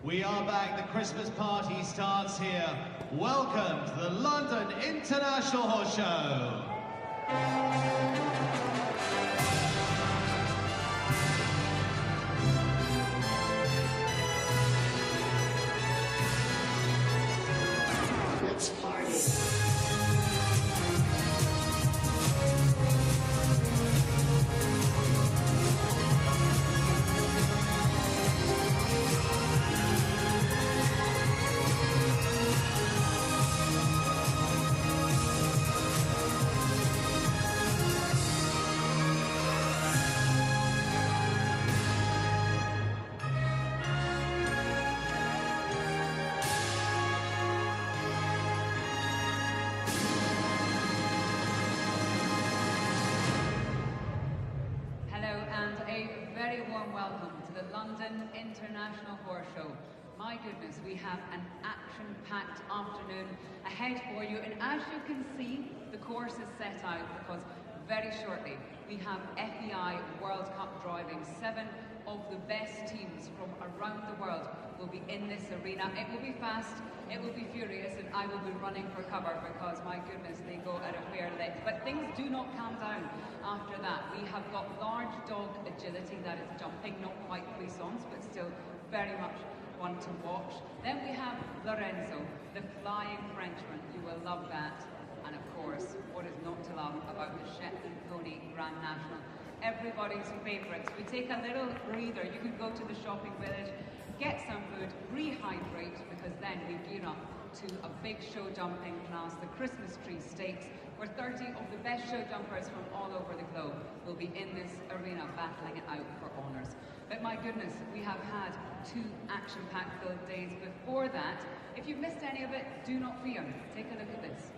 We are back. The Christmas party starts here. Welcome to the London International Horse Show. Let's party. Welcome to the London International Horse Show. My goodness, we have an action-packed afternoon ahead for you, and as you can see, the course is set out because very shortly we have FEI World Cup driving. 7 of the best teams from around the world will be in this arena. It will be fast, it will be furious, and I will be running for cover because, my goodness, they go at a fair length. But things do not calm down after that. We have got large dog agility, that is jumping, not quite frissons, but still very much one to watch. Then we have Lorenzo, the flying Frenchman. You will love that. And of course, what is not to love about the Shetland Pony Grand National? Everybody's favourites. We take a little breather. You can go to the shopping village, get some food, rehydrate, because then we gear up to a big show jumping class, the Christmas Tree Stakes, where 30 of the best show jumpers from all over the globe will be in this arena battling it out for honours. But my goodness, we have had 2 action-packed filled days before that. If you've missed any of it, do not fear. Take a look at this.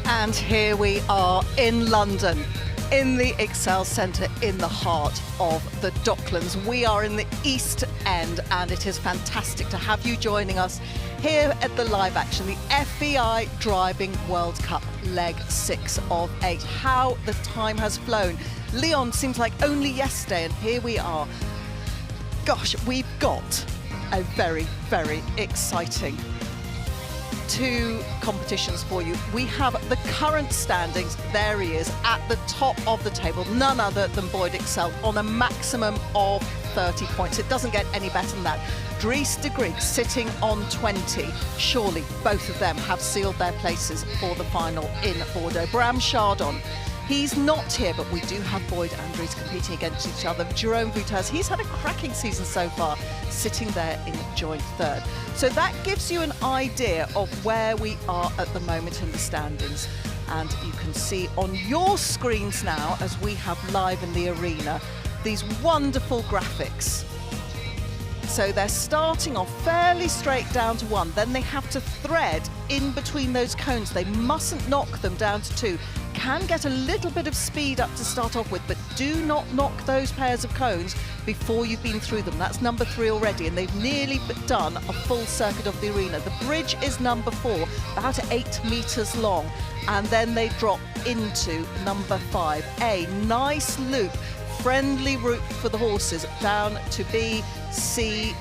And here we are in London. in the Exell Centre in the heart of the Docklands. We are in the East End, and it is fantastic to have you joining us here at the live action, the FEI Driving World Cup leg 6 of 8. How the time has flown. Leon seems like only yesterday, and here we are. Gosh, we've got a very, very exciting 2 competitions for you. We have the current standings. There he is at the top of the table, none other than Boyd Exell, on a maximum of 30 points. It doesn't get any better than that. Degrieck sitting on 20. Surely both of them have sealed their places for the final in Bordeaux. Chardon, he's not here, but we do have Boyd Andrews competing against each other. Jerome Vutaz, he's had a cracking season so far, sitting there in joint third. So that gives you an idea of where we are at the moment in the standings. And you can see on your screens now, as we have live in the arena, these wonderful graphics. So they're starting off fairly straight down to 1, then they have to thread in between those cones. They mustn't knock them down to 2. Can get a little bit of speed up to start off with, but do not knock those pairs of cones before you've been through them. That's number 3 already, and they've nearly done a full circuit of the arena. The bridge is number 4, about 8 metres long, and then they drop into number 5. A nice loop, friendly route for the horses down to B, C.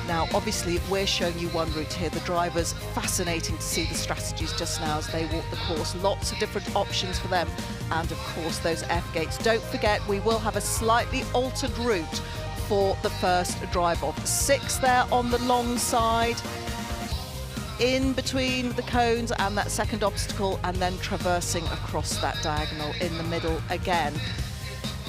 Now, obviously, we're showing you one route here. The drivers, fascinating to see the strategies just now as they walk the course. Lots of different options for them. And, of course, those F gates. Don't forget, we will have a slightly altered route for the first drive-off. 6 there on the long side, in between the cones and that second obstacle, and then traversing across that diagonal in the middle again.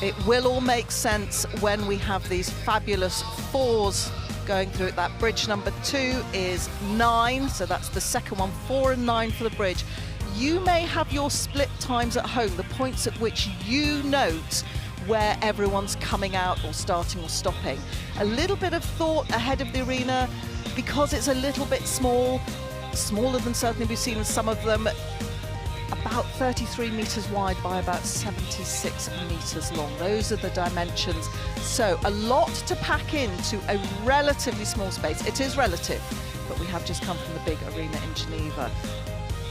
It will all make sense when we have these fabulous 4s going through it. That bridge number 2 is 9, so that's the second one. 4 and 9 for the bridge. You may have your split times at home, the points at which you note where everyone's coming out or starting or stopping. A little bit of thought ahead of the arena, because it's a little bit small, smaller than certainly we've seen in some of them, about 33 metres wide by about 76 metres long. Those are the dimensions. So a lot to pack into a relatively small space. It is relative, but we have just come from the big arena in Geneva.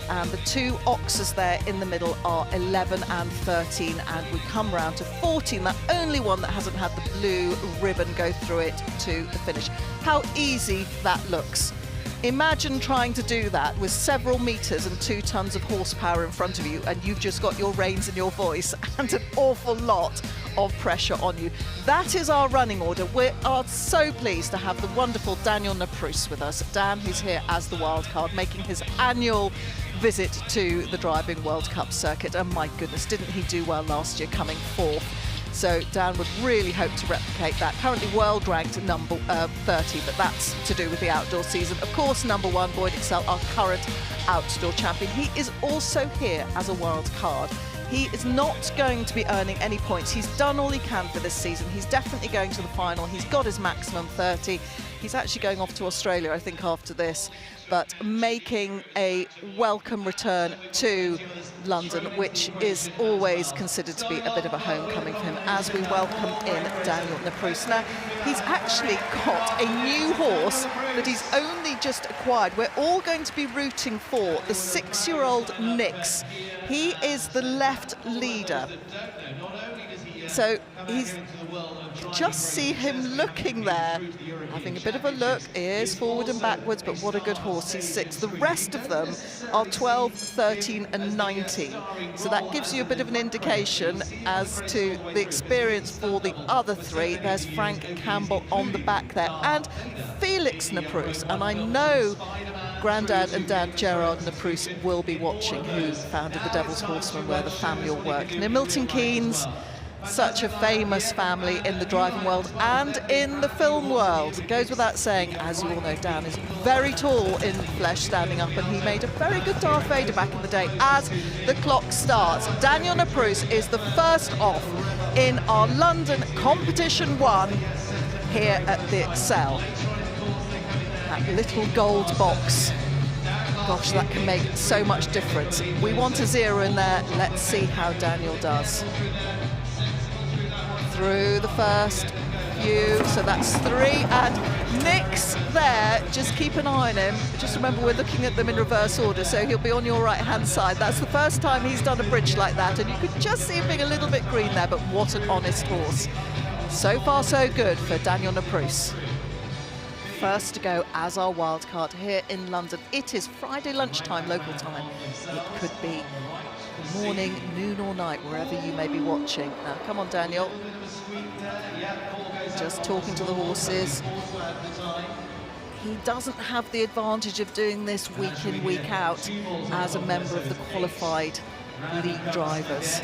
And the 2 oxes there in the middle are 11 and 13, and we come round to 14, the only one that hasn't had the blue ribbon go through it to the finish. How easy that looks. Imagine trying to do that with several metres and 2 tons of horsepower in front of you, and you've just got your reins and your voice and an awful lot of pressure on you. That is our running order. We are so pleased to have the wonderful Daniel Naprous with us. Dan, who's here as the wild card, making his annual visit to the Driving World Cup circuit. And my goodness, didn't he do well last year, coming 4th? So Dan would really hope to replicate that. Currently world ranked number 30, but that's to do with the outdoor season. Of course, number 1, Boyd Exell, our current outdoor champion. He is also here as a wild card. He is not going to be earning any points. He's done all he can for this season. He's definitely going to the final. He's got his maximum 30. He's actually going off to Australia, I think, after this, but making a welcome return to London, which is always considered to be a bit of a homecoming for him, as we welcome in Daniel Naprous. Now, he's actually got a new horse that he's only just acquired. We're all going to be rooting for the 6-year-old Nix. He is the left leader. So he's just see him looking there, having a bit of a look, ears forward and backwards, but what a good horse. He's 6. The rest of them are 12, 13 and 19. So that gives you a bit of an indication as to the experience for the other 3. There's Frank Campbell on the back there, and Felix Naprous. And I know Grandad and Dad Gerard Naprous will be watching, who founded the Devil's Horseman, where the family all work. Now, Milton Keynes, such a famous family in the driving world and in the film world. It goes without saying, as you all know, Dan is very tall in flesh standing up, and he made a very good Darth Vader back in the day. As the clock starts, Daniel Naprous is the first off in our London Competition 1 here at the Exell. That little gold box. Gosh, that can make so much difference. We want a 0 in there. Let's see how Daniel does. through the first few, so that's 3, and Nick's there, just keep an eye on him. Just remember we're looking at them in reverse order, so he'll be on your right hand side. That's the first time he's done a bridge like that, and you could just see him being a little bit green there, but what an honest horse. So far so good for Daniel Naprous. First to go as our wildcard here in London. It is Friday lunchtime local time. It could be morning, noon or night, wherever you may be watching. Now, come on, Daniel. Just talking to the horses. He doesn't have the advantage of doing this week in, week out as a member of the qualified elite drivers.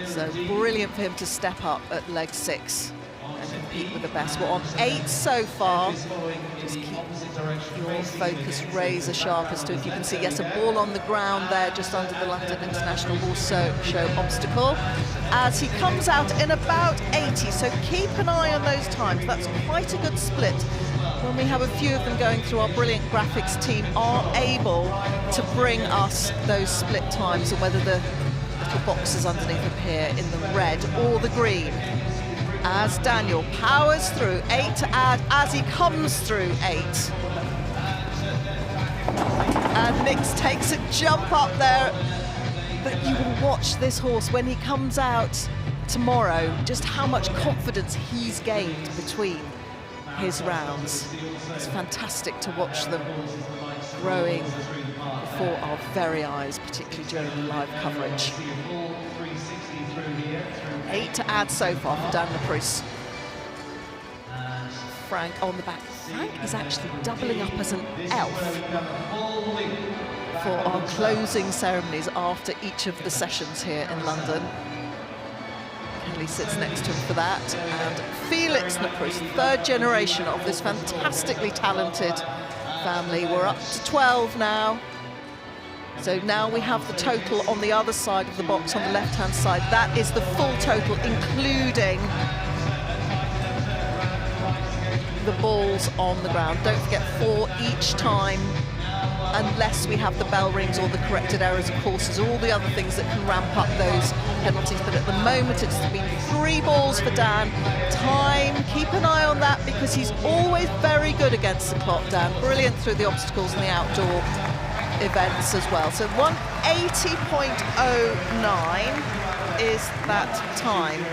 So brilliant for him to step up at leg 6 and compete with the best. We're on 8 so far. Just keep your focus razor sharp as to, if you can see, yes, a ball on the ground there just under the London International Horse Show obstacle as he comes out in about 80, so keep an eye on those times. That's quite a good split when we have a few of them going through. Our brilliant graphics team are able to bring us those split times, and whether the little boxes underneath appear in the red or the green. As Daniel powers through, 8 to add as he comes through 8. And Nix takes a jump up there. But you will watch this horse when he comes out tomorrow, just how much confidence he's gained between his rounds. It's fantastic to watch them growing before our very eyes, particularly during the live coverage. 8 to add so far for Dan Naprous. Frank on the back. Frank is actually doubling up as an elf for our closing ceremonies after each of the sessions here in London. Kelly sits next to him for that. And Felix Naprous, 3rd generation of this fantastically talented family. We're up to 12 now. So now we have the total on the other side of the box, on the left-hand side. That is the full total, including the balls on the ground. Don't forget 4 each time, unless we have the bell rings or the corrected errors of courses, or all the other things that can ramp up those penalties. But at the moment, it's been 3 balls for Dan. Time, keep an eye on that, because he's always very good against the clock, Dan. Brilliant through the obstacles and the outdoor events as well. So 180.09 is that time.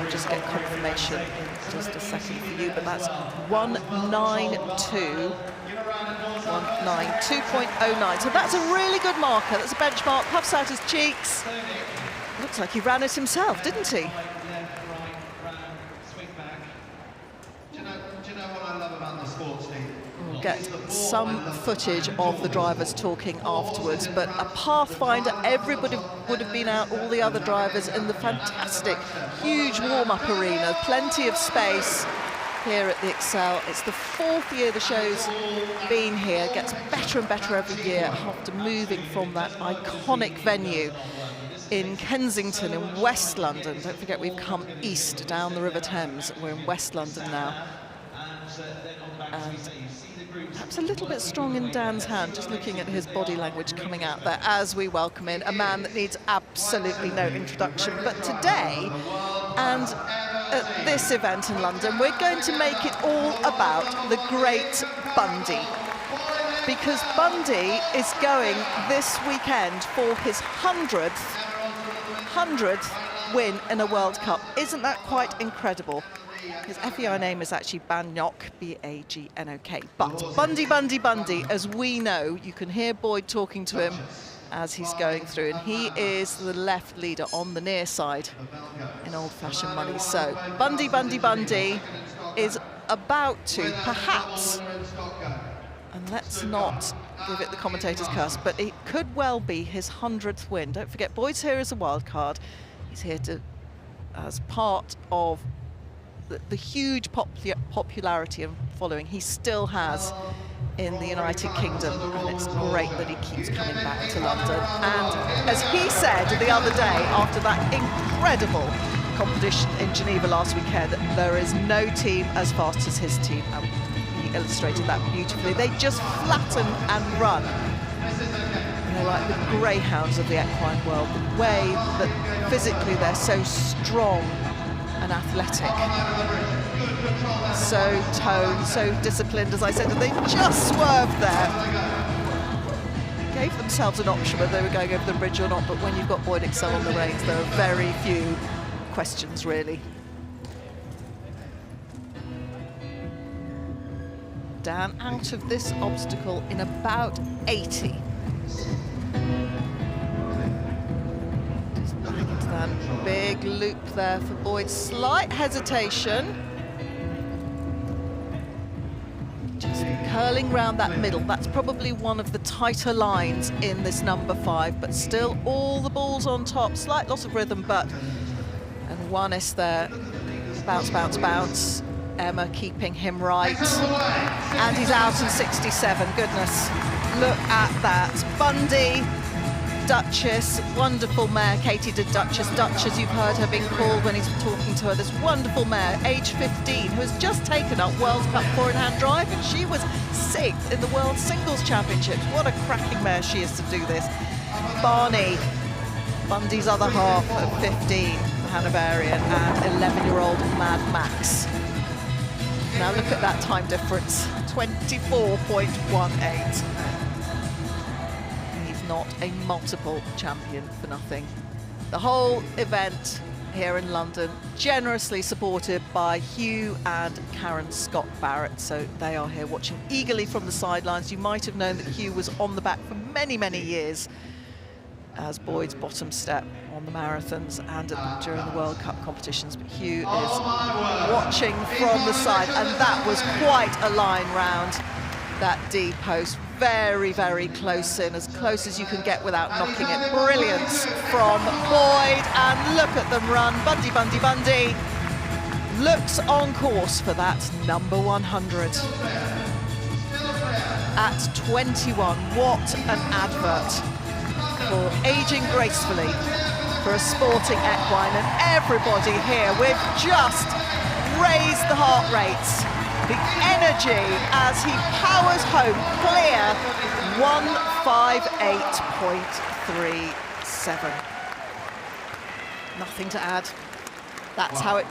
We'll just get confirmation in just a second for you, but that's 192. 192.09. So that's a really good marker. That's a benchmark. Puffs out his cheeks. Looks like he ran it himself, didn't he? Do you know what I love about the sports team? We'll get some footage of the drivers talking afterwards, but a pathfinder, everybody would have been out, all the other drivers, in the fantastic, huge warm-up arena, plenty of space here at the Exell. It's the 4th year the show's been here, gets better and better every year after moving from that iconic venue in Kensington in West London. Don't forget, we've come east down the River Thames. We're in West London now. And perhaps a little bit strong in Dan's hand, just looking at his body language coming out there as we welcome in a man that needs absolutely no introduction. But today, and at this event in London, we're going to make it all about the great Bundy. Because Bundy is going this weekend for his 100th win in a World Cup. Isn't that quite incredible? His FEI name is actually Bagnok, B-A-G-N-O-K. But Bundy, as we know, you can hear Boyd talking to him as he's going through, and he is the left leader on the near side in old-fashioned money. So Bundy is about to, perhaps, and let's not give it the commentator's curse, but it could well be his 100th win. Don't forget, Boyd's here as a wild card. He's here to, as part of the huge popularity and following he still has in the United Kingdom, and it's great that he keeps coming back to London. And as he said the other day, after that incredible competition in Geneva last weekend, there is no team as fast as his team, and he illustrated that beautifully. They just flatten and run. They're like the greyhounds of the equine world, the way that physically they're so strong and athletic. So toned, so disciplined, as I said, and they just swerved there. Gave themselves an option whether they were going over the bridge or not, but when you've got Boyd Exell on the reins, there are very few questions, really. Dan out of this obstacle in about 80. Just back into that big loop there for Boyd. Slight hesitation. Just curling round that middle. That's probably one of the tighter lines in this number 5, but still all the balls on top. Slight loss of rhythm, but... And Juanes there. Bounce, bounce, bounce. Emma keeping him right. And he's out in 67. Goodness. Look at that. Bundy, Duchess, wonderful mare, Katie de Duchess. Duchess, you've heard her being called when he's talking to her. This wonderful mare, age 15, who has just taken up World Cup 4-in-hand driving. She was 6th in the World Singles Championships. What a cracking mare she is to do this. Barney, Bundy's other half at 15, the Hanoverian, and 11-year-old Mad Max. Now look at that time difference, 24.18. He's not a multiple champion for nothing. The whole event here in London, generously supported by Hugh and Karen Scott Barrett. So they are here watching eagerly from the sidelines. You might have known that Hugh was on the back for many, many years as Boyd's bottom step on the marathons and during the World Cup competitions, but Hugh is watching from the side, and that was quite a line round that D post. Very, very close in, as close as you can get without knocking it. Brilliance from Boyd, and look at them run. Bundy, Bundy, Bundy looks on course for that number 100. At 21, what an advert for aging gracefully for a sporting equine, and everybody here, we've just raised the heart rates, the energy as he powers home clear 158.37. Nothing to add. That's how it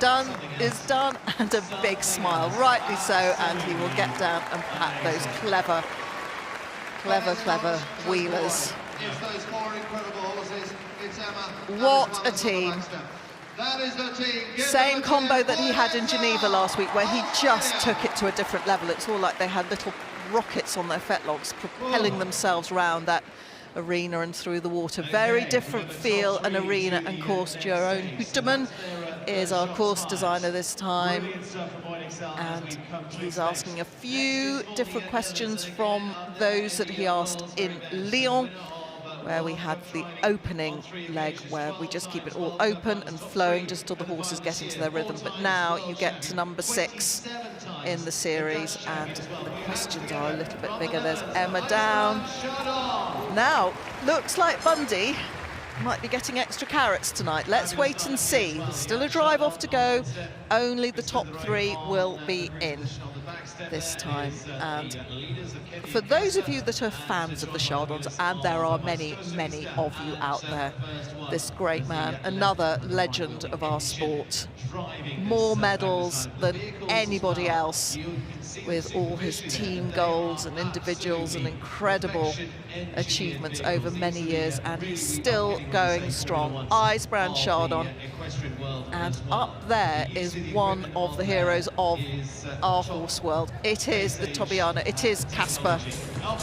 is done, and a big smile, rightly so, and he will get down and pat those clever wheelers. What a team. Same combo that he had in Geneva last week, where he just took it to a different level. It's all like they had little rockets on their fetlocks propelling themselves around that arena and through the water. Very different feel and arena, and course Jeroen Huteman is our course designer this time, and he's asking a few different questions from those that he asked in Lyon, where we had the opening leg where we just keep it all open and flowing just till the horses get into their rhythm. But now you get to number 6 in the series, and the questions are a little bit bigger. There's Emma down. Now, looks like Bundy might be getting extra carrots tonight. Let's wait and see. There's still a drive off to go. Only the top 3 will be in this time. And for those of you that are fans of the Chardons, and there are many, many of you out there, this great man, another legend of our sport, more medals than anybody else, with all his team goals and individuals and incredible achievements over many years, and he's still going strong. Eyes brand Chardon, and up there is one of the heroes of our horse world. It is the Tobiana, it is Casper.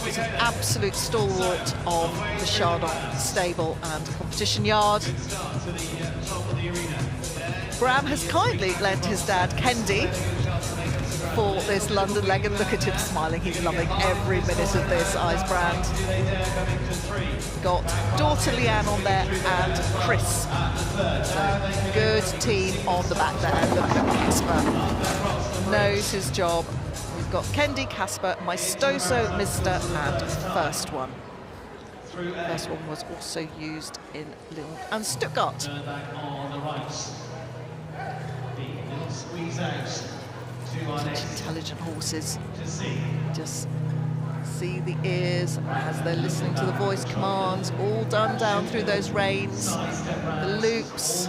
He's an absolute stalwart of the Chardon stable and competition yard. Graham has kindly lent his dad Kendi for this London leg, and look at him smiling. He's loving every minute of this. Eyes brand. Got daughter Leanne on there and Chris. So good team on the back there. Look at Casper. Knows his job. We've got Kendi, Casper, Maestoso, Mr. and First One. First One was also used in Lyon and Stuttgart. Such intelligent horses. Just see the ears as they're listening to the voice commands, all done down through those reins, the loops,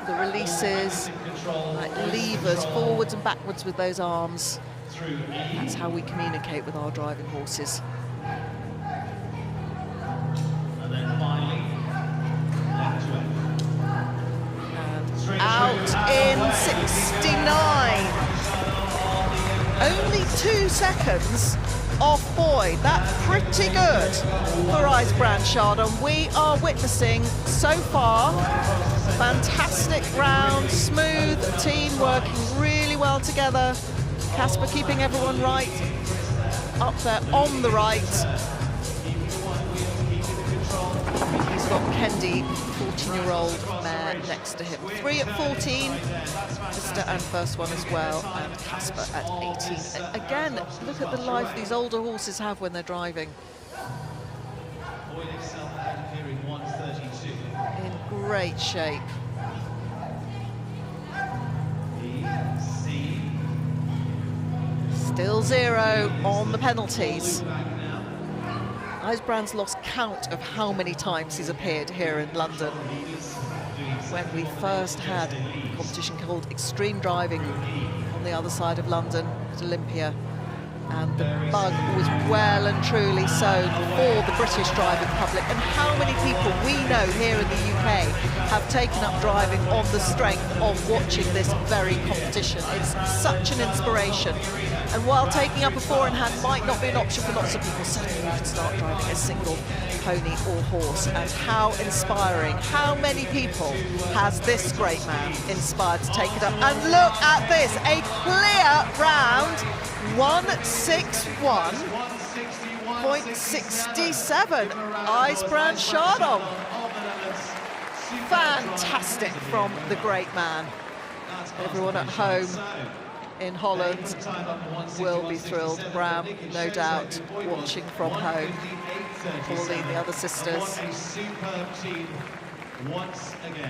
the releases, like levers, forwards and backwards with those arms. That's how we communicate with our driving horses. And then finally, left to end. And out in 69. Only 2 seconds off Boyd. That's pretty good for IJsbrand Chardon. We are witnessing so far fantastic round, smooth team working really well together. Casper keeping everyone right up there on the right. He's got Kendi, 14-year-old mare, next to him. 3 at 14, Mr. and first one as well, and Casper at 18. And again, look at the life these older horses have when they're driving. Exell appearing 132. In great shape. Still 0 on the penalties. IJsbrand's lost count of how many times he's appeared here in London. When we first had a competition called Extreme Driving on the other side of London at Olympia, and the bug was well and truly sown for the British driving public. And how many people we know here in the UK have taken up driving on the strength of watching this very competition. It's such an inspiration. And while taking up a four-in-hand might not be an option for lots of people, suddenly you can start driving a single pony or horse. And how inspiring. How many people has this great man inspired to take it up? And look at this, a clear round, 161.67. IJsbrand Chardon. Fantastic from the great man. Everyone at home in Holland will be thrilled. Bram, no doubt, watching from home. Pauline, the other sisters.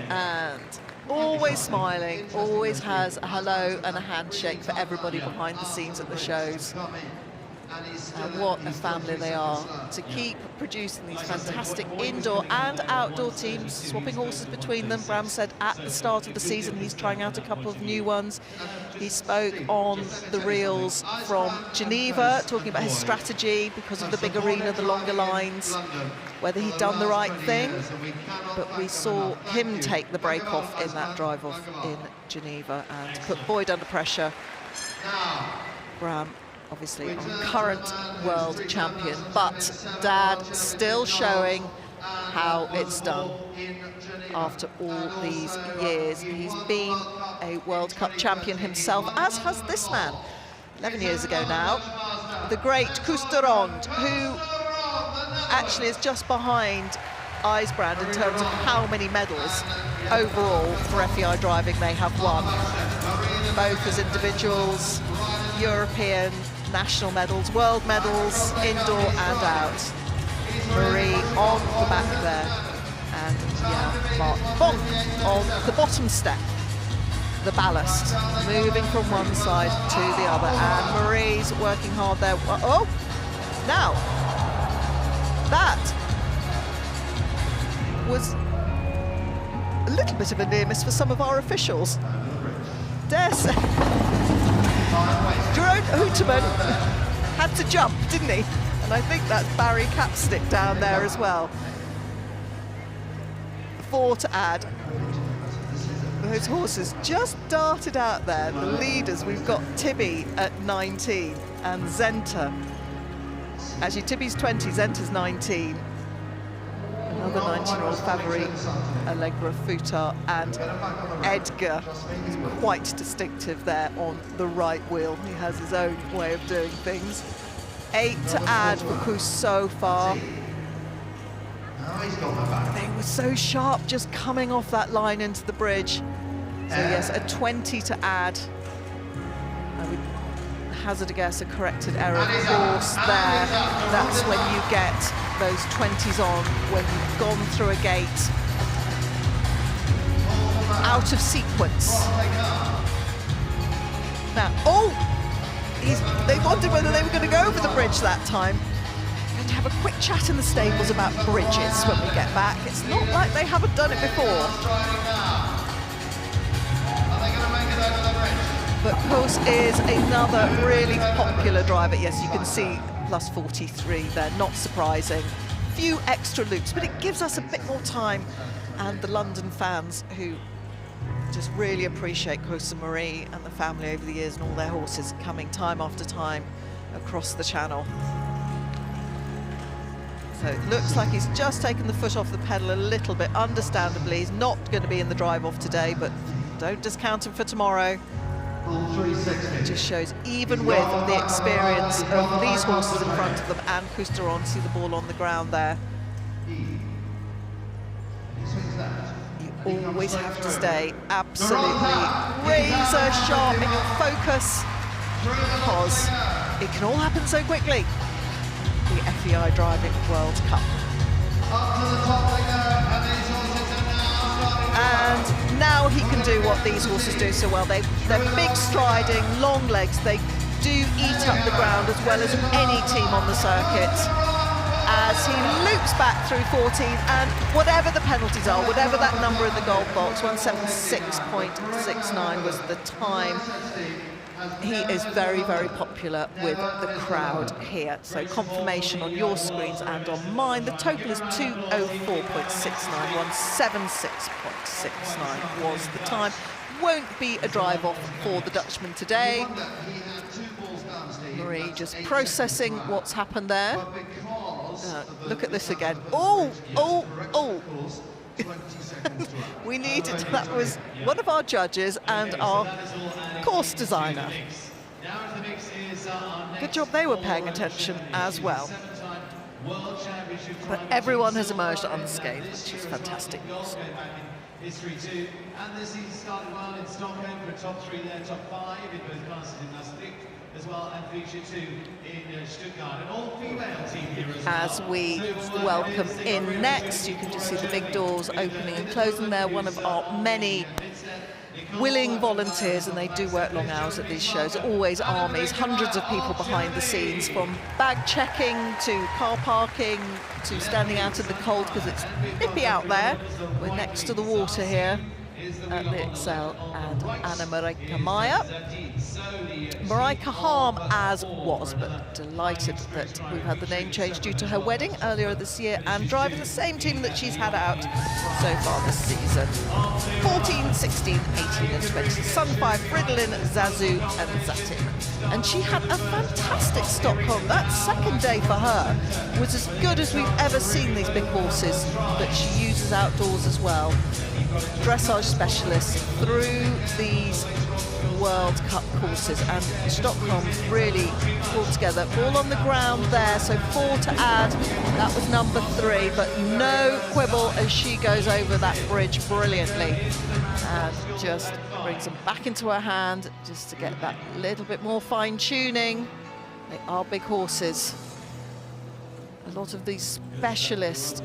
And always smiling, always has a hello and a handshake for everybody behind the scenes at the shows. And what a family they are, to keep producing these fantastic indoor and outdoor teams, swapping horses between them. Bram said at the start of the season he's trying out a couple of new ones. He spoke on the reels from Geneva, talking about his strategy because of the big arena, the longer lines, whether he'd done the right thing. But we saw him take the break off in that drive off in Geneva and put Boyd under pressure. Bram, obviously our current world champion, but Dad still showing how it's done after all these years. He's been a World Cup champion himself, as has this man, 11 years ago now, the great Ronde, who actually is just behind IJsbrand in terms of how many medals overall for FEI Driving they have won, both as individuals, European, national medals, world medals, indoor and out. Marie on the back there, and yeah, Mark Bonk on the bottom step, the ballast, moving from one side to the other, and Marie's working hard there. Oh, now, that was a little bit of a near miss for some of our officials. Dare say. Jerome Hooterman had to jump, didn't he? And I think that's Barry Capstick down there as well. 4 to add. Those horses just darted out there. The leaders, we've got Tibby at 19 and Zenta. Actually, Tibby's 20, Zenta's 19. Another 19-year-old Favourite, Allegra Futar, and Edgar is quite distinctive there on the right wheel. He has his own way of doing things. 8 to add for Kus so far. They were so sharp just coming off that line into the bridge. So yes, a 20 to add. I would hazard a guess, a corrected error, of course, there. That's when you get those 20s on, when you've gone through a gate out of sequence. Now, they wondered whether they were going to go over the bridge that time. We're going to have a quick chat in the stables about bridges when we get back. It's not like they haven't done it before. course, is another really popular driver. Yes, you can see plus 43 there, not surprising. Few extra loops, but it gives us a bit more time. And the London fans who just really appreciate Jose Marie and the family over the years and all their horses coming time after time across the channel. So it looks like he's just taken the foot off the pedal a little bit, understandably. He's not going to be in the drive-off today, but don't discount him for tomorrow. It just shows, even with the experience of these horses in front of them and Chardon, see the ball on the ground there. You always have to stay absolutely razor sharp in your focus, because it can all happen so quickly. The FEI Driving World Cup. And now he can do what these horses do so well. They're big striding, long legs. They do eat up the ground as well as any team on the circuit. As he loops back through 14, and whatever the penalties are, whatever that number in the goal box, 176.69 was the time. He is very, very popular with the crowd here. So confirmation on your screens and on mine. The total is 204.69, 176.69 was the time. Won't be a drive-off for the Dutchman today. Marie just processing what's happened there. Look at this again. Oh, oh, oh. We needed, that was one of our judges and our course designer. Good job they were paying attention as well. But everyone has emerged unscathed, which is fantastic news. History too, and the season started well in Stockholm for a top 3 there, top 5 in both classes in Maastricht as well, and feature 2 in Stuttgart, an all-female team here as well. As we welcome in next, you can just see the big doors opening and closing there. One of our many willing volunteers, and they do work long hours at these shows, always armies, hundreds of people behind the scenes, from bag checking to car parking to standing out in the cold because it's nippy out there. We're next to the water here at the Exell, and Anna Meier. Marijke Harm as was, but delighted that we've had the name change due to her wedding earlier this year, and driving the same team that she's had out so far this season. 14, 16, 18 and 20. Sun 5, Fridolin, Zazu and Zatin. And she had a fantastic Stockholm. That second day for her was as good as we've ever seen these big horses that she uses outdoors as well. Dressage specialist through these World Cup courses, and Stockholm really pulled together. Ball on the ground there, so 4 to add. That was number 3, but no quibble as she goes over that bridge brilliantly and just brings them back into her hand just to get that little bit more fine-tuning. They are big horses. A lot of these specialist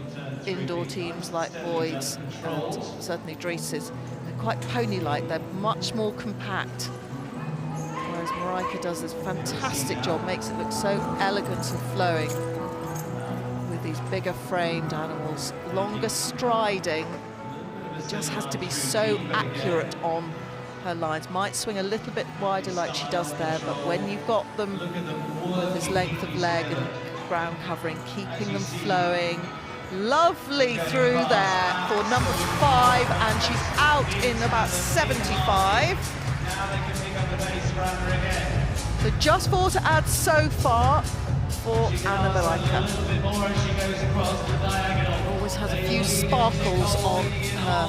indoor teams like Boyd's and certainly Driess's, they're quite pony-like, they're much more compact. Whereas Marijke does this fantastic job, makes it look so elegant and flowing with these bigger framed animals, longer striding. It just has to be so accurate on her lines. Might swing a little bit wider like she does there, but when you've got them with this length of leg and ground covering, keeping them flowing. Lovely through there for number 5, and she's out in about 75. So just 4 to add so far for Anna Marijke. Always has a few sparkles on her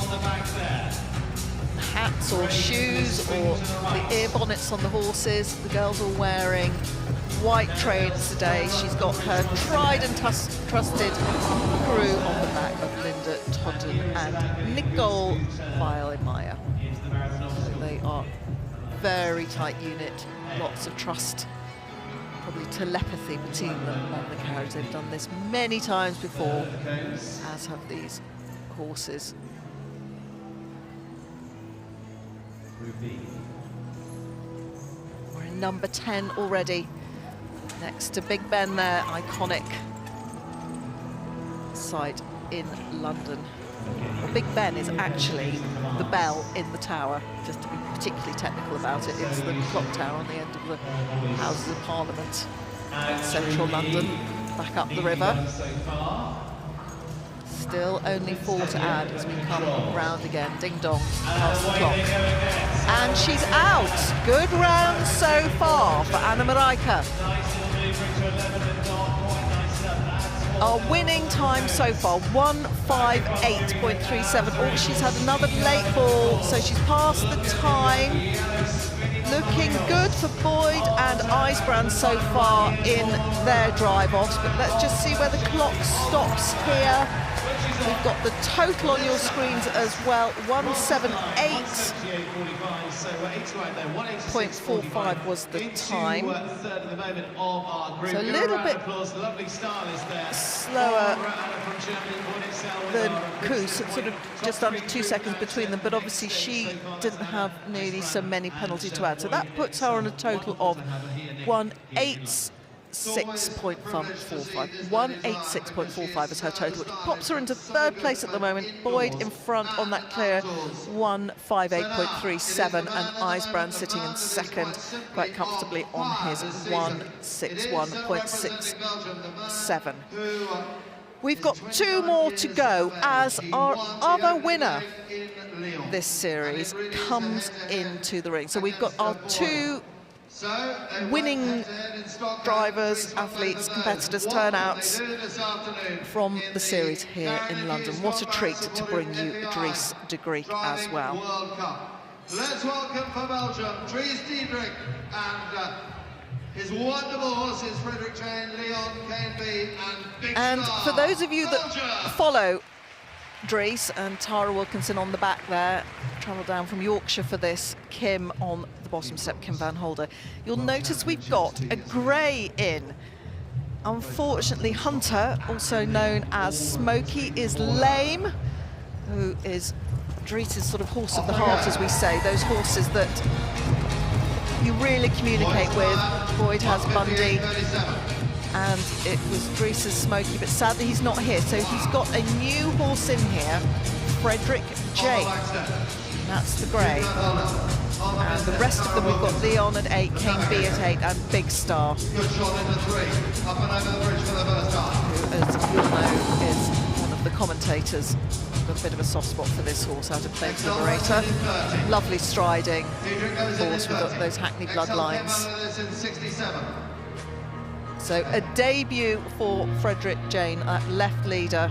hats or shoes or the ear bonnets on the horses. The girls are wearing white trains today. She's got her tried and trusted crew on the back of Linda Todden and Nicole Meier. So they are a very tight unit, lots of trust, probably telepathy between them on the carriage. They've done this many times before, as have these horses. We're in number 10 already. Next to Big Ben there, iconic site in London. Well, Big Ben is actually the bell in the tower, just to be particularly technical about it. It's the clock tower on the end of the Houses of Parliament in central London, back up the river. Still only 4 to add as we come round again. Ding dong, past the clock. And she's out. Good round so far for Anna Marijke. Our winning time so far, 1:58.37. Oh, she's had another late ball, so she's passed the time. Looking good for Boyd and Eisbrand so far in their drive-offs, but let's just see where the clock stops here. We've got the total on your screens as well, 178.45 was the time. So a little bit slower than Koos, sort of just under 2 seconds between them, but obviously she didn't have nearly so many penalties to add. So that puts her on a total of 186.45. 186.45 is her total, which pops her into third place at the moment. Boyd in front on that clear 158.37, and Eisbrand sitting in second quite comfortably on his 161.67. We've got 2 more to go as our other winner this series comes into the ring. So we've got our 2 winning drivers, athletes, competitors, turnouts from the series here in London. What a treat to bring you Dries Degrieck as well. Let's welcome for Belgium, Dries Degrieck and his wonderful horses, Frederick Jane, Leon, Canby and Big And Star. for those of you that follow Dries and Tara Wilkinson on the back there, travel down from Yorkshire for this, Kim on the bottom step, Kim van Holder, you'll notice we've got a grey in. Unfortunately, Hunter, also known as Smokey, is lame, who is Dries' sort of horse of the heart, as we say, those horses that you really communicate with. Boyd has Bundy, and it was Dries' Smokey, but sadly he's not here. So he's got a new horse in here, Frederick Jane. That's the grey. And the rest of them, we've got Leon at 8, Kane B at 8, and Big Star, who, as you'll know, is one of the commentators. A bit of a soft spot for this horse out of Plains Liberator. Lovely striding horse. We've got those Hackney bloodlines. So a debut for Frederick Jane at left leader.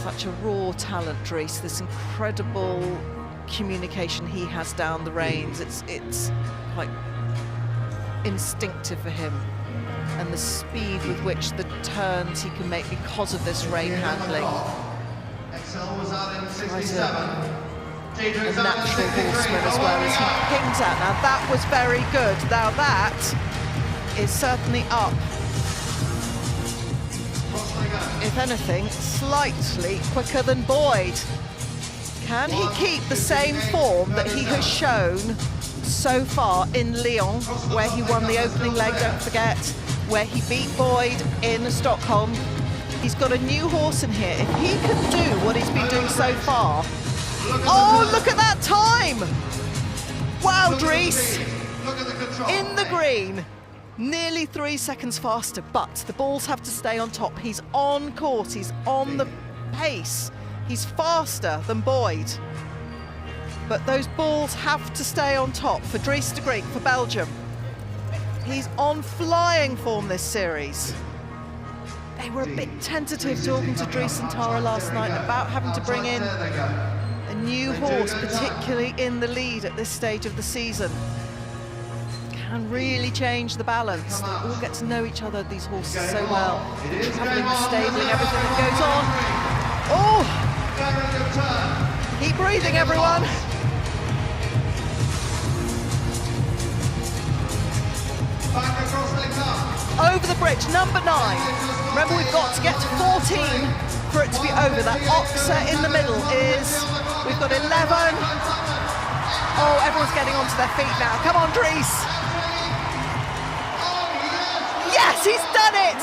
Such a raw talent, Dries. This incredible communication he has down the reins. It's quite instinctive for him. And the speed with which the turns he can make because of this rein handling. Exell was out in 67. A natural horseman as well as he pings out. Now that was very good. Now that is certainly up. If anything, slightly quicker than Boyd. Can he keep the same form that he has shown so far in Lyon, where he won the opening leg, don't forget, where he beat Boyd in Stockholm? He's got a new horse in here. If he can do what he's been doing so far. Oh, look at that time! Wow, Dries, in the green, nearly 3 seconds faster, but the balls have to stay on top. He's on course, he's on the pace. He's faster than Boyd. But those balls have to stay on top for Dries Degrieck, for Belgium. He's on flying form this series. They were a bit tentative talking to Dries and Tara last night about having to bring in a new horse, particularly in the lead at this stage of the season. Can really change the balance. They all get to know each other, these horses, so well. Travelling the stabling, everything that goes on. Oh! Keep breathing, everyone. Over the bridge, number 9. Remember, we've got to get to 14 for it to be over. That Oxer in the middle is, we've got 11. Oh, everyone's getting onto their feet now. Come on, Dries. Yes, he's done it.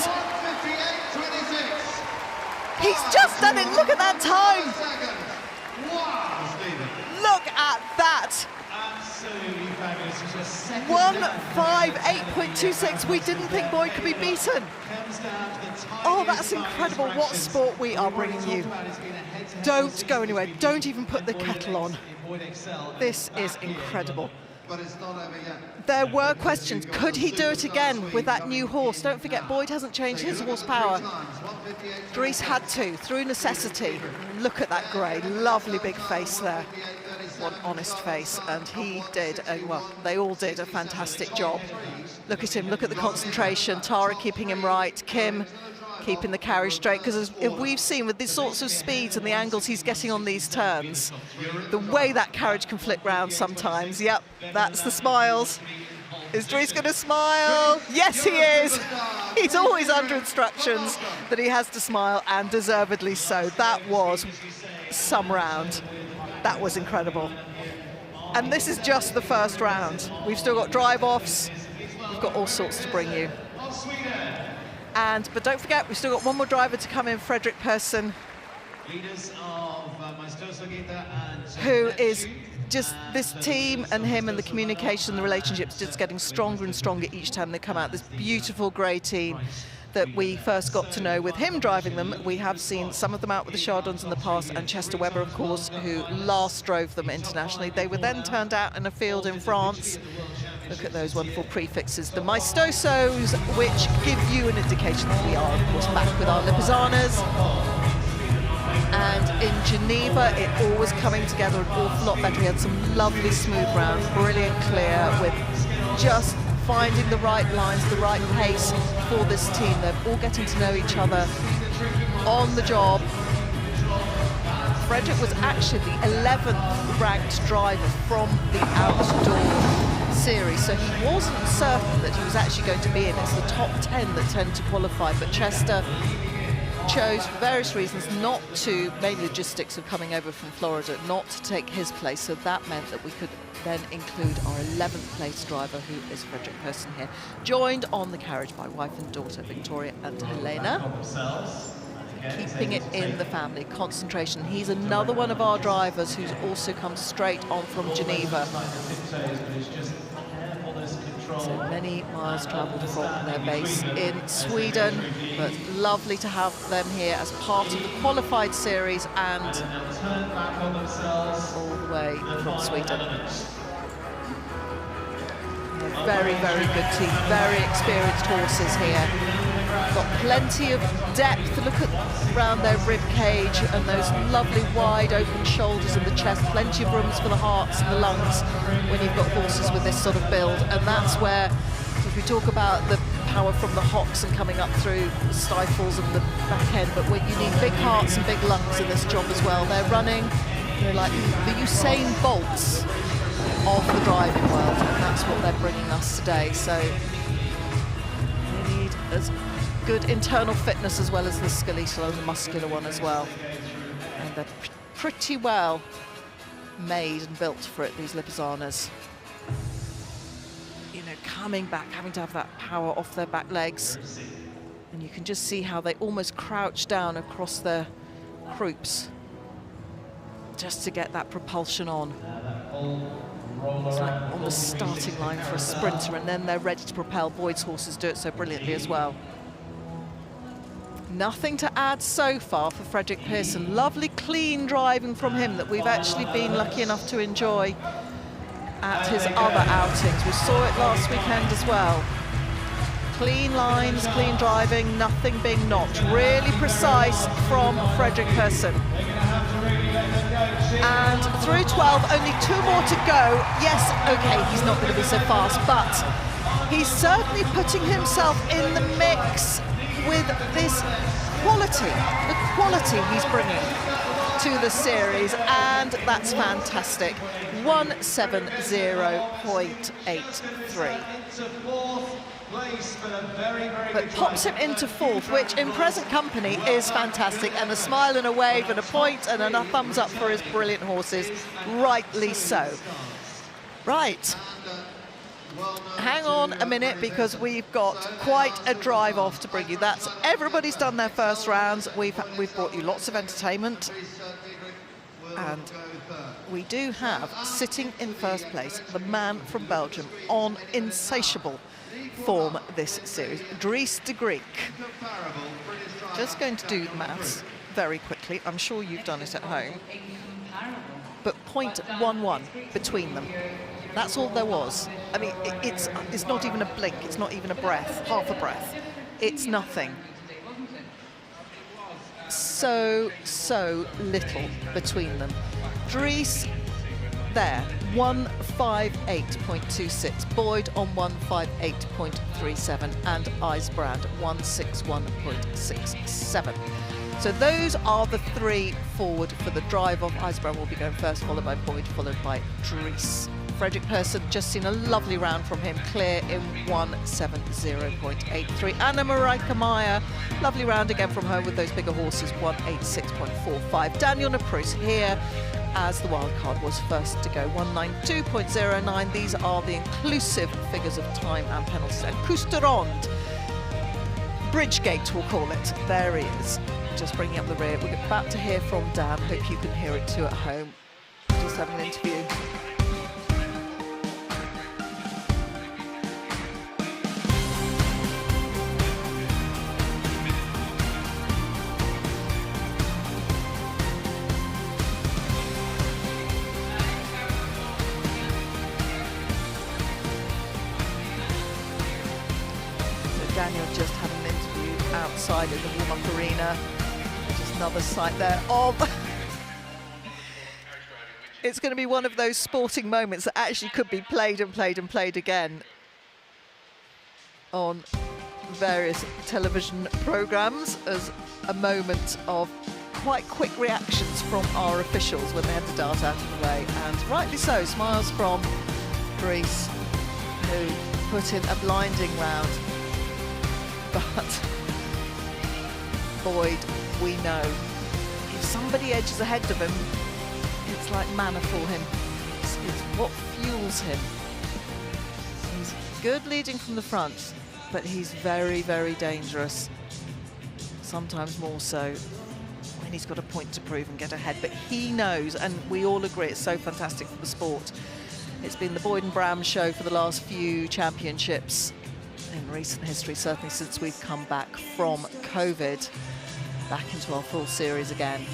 He's just done it. Look at that time. Wow, Stephen. Look at that. Absolutely fabulous. It's just second 1:58.26. We didn't think Boyd could be beaten. Oh, that's incredible. What sport we are bringing you. Don't go anywhere. Don't even put the kettle on. This is incredible. But it's not over yet. There were questions. Could he do it again with that new horse? Don't forget, Boyd hasn't changed his horsepower. Dries had to, through necessity. Look at that grey. Lovely big face there. One honest face. And he did, well, they all did a fantastic job. Look at him. Look at the concentration. Tara keeping him right. Kim keeping the carriage straight, because as we've seen with these sorts of speeds and the angles he's getting on these turns, the way that carriage can flick round sometimes. Yep, that's the smiles. Is Dries going to smile? Yes, he is. He's always under instructions that he has to smile, and deservedly so. That was some round. That was incredible. And this is just the first round. We've still got drive-offs. We've got all sorts to bring you. But don't forget, we've still got one more driver to come in, Fredrik Persson, who is just, this team and him and the communication, the relationships just getting stronger and stronger each time they come out. This beautiful grey team that we first got to know with him driving them. We have seen some of them out with the Chardons in the past, and Chester Webber, of course, who last drove them internationally. They were then turned out in a field in France. Look at those wonderful prefixes, the Maestosos, which give you an indication that we are, of course, back with our Lipizzaners. And in Geneva, it all was coming together an awful lot better. We had some lovely smooth rounds, brilliant clear, with just finding the right lines, the right pace for this team. They're all getting to know each other on the job. Fredrik was actually the 11th ranked driver from the outdoor series, so he wasn't certain that he was actually going to be in. It's the top 10 that tend to qualify, but Chester chose for various reasons not to, mainly logistics of coming over from Florida, not to take his place, so that meant that we could then include our 11th place driver, who is Fredrik Persson here, joined on the carriage by wife and daughter Victoria and Helena, keeping it in the family. Concentration. He's another one of our drivers who's also come straight on from Geneva. So many miles travelled from their base in Sweden, but lovely to have them here as part of the qualified series and all the way from Sweden. A very, very good team, very experienced horses here. Got plenty of depth. Look at around their rib cage and those lovely wide open shoulders and the chest. Plenty of rooms for the hearts and the lungs when you've got horses with this sort of build. And that's where, if we talk about the power from the hocks and coming up through the stifles and the back end, but you need big hearts and big lungs in this job as well. They're running, they're like the Usain Bolts of the driving world, and that's what they're bringing us today. So we need as good internal fitness as well as the skeletal and the muscular one as well. And they're pretty well made and built for it, these Lipizzaners. You know, coming back, having to have that power off their back legs. And you can just see how they almost crouch down across their croups just to get that propulsion on. It's like on the starting line for a sprinter, and then they're ready to propel. Boyd's horses do it so brilliantly as well. Nothing to add so far for Fredrik Persson. Lovely clean driving from him that we've actually been lucky enough to enjoy at his other outings. We saw it last weekend as well. Clean lines, clean driving, nothing being knocked. Really precise from Fredrik Persson. And through 12, only 2 more to go. Yes, okay, he's not going to be so fast, but he's certainly putting himself in the mix with this quality, the quality he's bringing to the series, and that's fantastic. 1:70.83. But pops him into 4th, which in present company is fantastic, and a smile and a wave and a point and a thumbs up for his brilliant horses, rightly so. Right, hang on a minute, because we've got quite a drive off to bring you. That's everybody's done their first rounds. We've brought you lots of entertainment, and we do have, sitting in first place, the man from Belgium on insatiable form this series, Degrieck. Just going to do the maths very quickly. I'm sure you've done it at home. But 0.11 between them. That's all there was. I mean, it's not even a blink. It's not even a breath, half a breath. It's nothing. So little between them. Dries there, 158.26. Boyd on 158.37, and IJsbrand 161.67. So those are the three forward for the drive-off. IJsbrand will be going first, followed by Boyd, followed by Dries. Frederick Persson, just seen a lovely round from him, clear in 170.83. Anna Marijke Meier, lovely round again from her with those bigger horses, 186.45. Daniel Naprous here as the wild card was first to go, 192.09. These are the inclusive figures of time and penalties. And Ronde, Bridgegate we'll call it, there he is, just bringing up the rear. We're about to hear from Dan, hope you can hear it too at home. Just having an interview. Daniel just had an interview outside in the warm-up arena. Just another sight there of... It's going to be one of those sporting moments that actually could be played and played and played again on various television programmes as a moment of quite quick reactions from our officials when they had to dart out of the way. And rightly so, smiles from Dries, who put in a blinding round. But Boyd, we know, if somebody edges ahead of him, it's like manna for him. It's what fuels him. He's good leading from the front, but he's very, very dangerous. Sometimes more so when he's got a point to prove and get ahead. But he knows, and we all agree, it's so fantastic for the sport. It's been the Boyd and Bram show for the last few championships in recent history, certainly since we've come back from COVID, back into our full series again.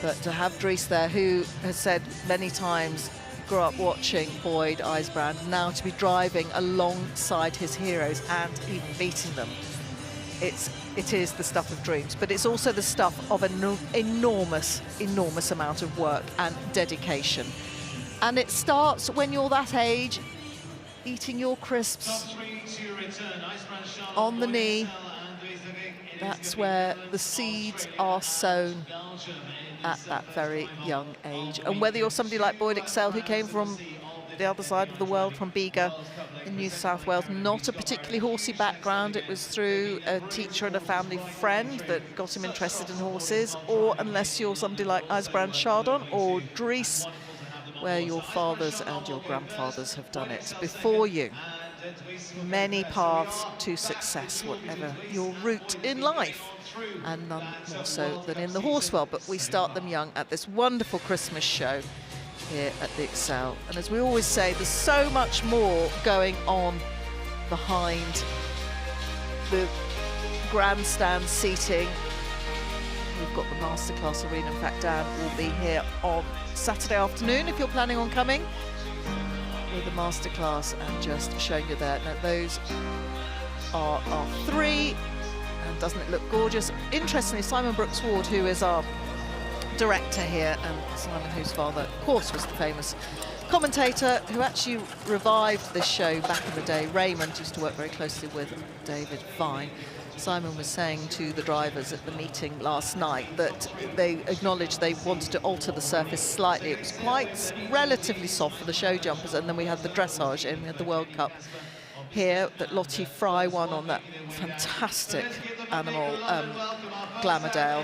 But to have Dries there, who has said many times, grew up watching Boyd, IJsbrand, now to be driving alongside his heroes and even beating them, it is the stuff of dreams, but it's also the stuff of an enormous amount of work and dedication. And it starts when you're that age, eating your crisps on the knee. That's where the seeds are sown at that very young age. And whether you're somebody like Boyd Exell, who came from the other side of the world, from Bega in New South Wales, not a particularly horsey background, it was through a teacher and a family friend that got him interested in horses, or unless you're somebody like IJsbrand Chardon or Dries, where your fathers and your grandfathers have done it before you. Many paths to success, whatever your route in life, and none more so than in the horse world. But we start them young at this wonderful Christmas show here at the Exell. And as we always say, there's so much more going on behind the grandstand seating. We've got the masterclass arena. In fact, Dan will be here on Saturday afternoon if you're planning on coming with the masterclass and just showing you there. Now those are our three, and doesn't it look gorgeous? Interestingly, Simon Brooks Ward, who is our director here, and Simon, whose father of course was the famous commentator who actually revived this show back in the day. Raymond used to work very closely with David Vine. Simon was saying to the drivers at the meeting last night that they acknowledged they wanted to alter the surface slightly. It was quite relatively soft for the show jumpers, and then we had the dressage in, we had the World Cup here that Lottie Fry won on that fantastic animal, Glamourdale.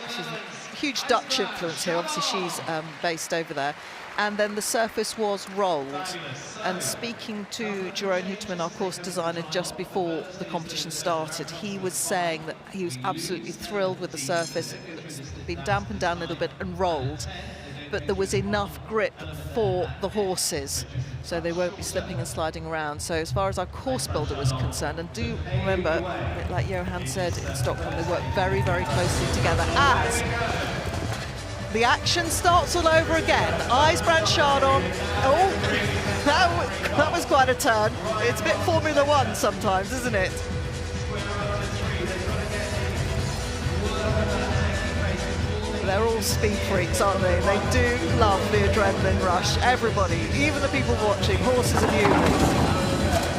She's a huge Dutch influence here, obviously she's based over there. and then the surface was rolled. And speaking to Jerome Huteman, our course designer, just before the competition started, he was saying that he was absolutely thrilled with the surface. It's been dampened down a little bit and rolled, but there was enough grip for the horses, so they won't be slipping and sliding around. So as far as our course builder was concerned, and do remember, a bit like Johan said in Stockholm, they work very, very closely together as the action starts all over again. IJsbrand Chardon. Oh, that was quite a turn. It's a bit Formula One sometimes, isn't it? They're all speed freaks, aren't they? They do love the adrenaline rush. Everybody, even the people watching, horses and humans.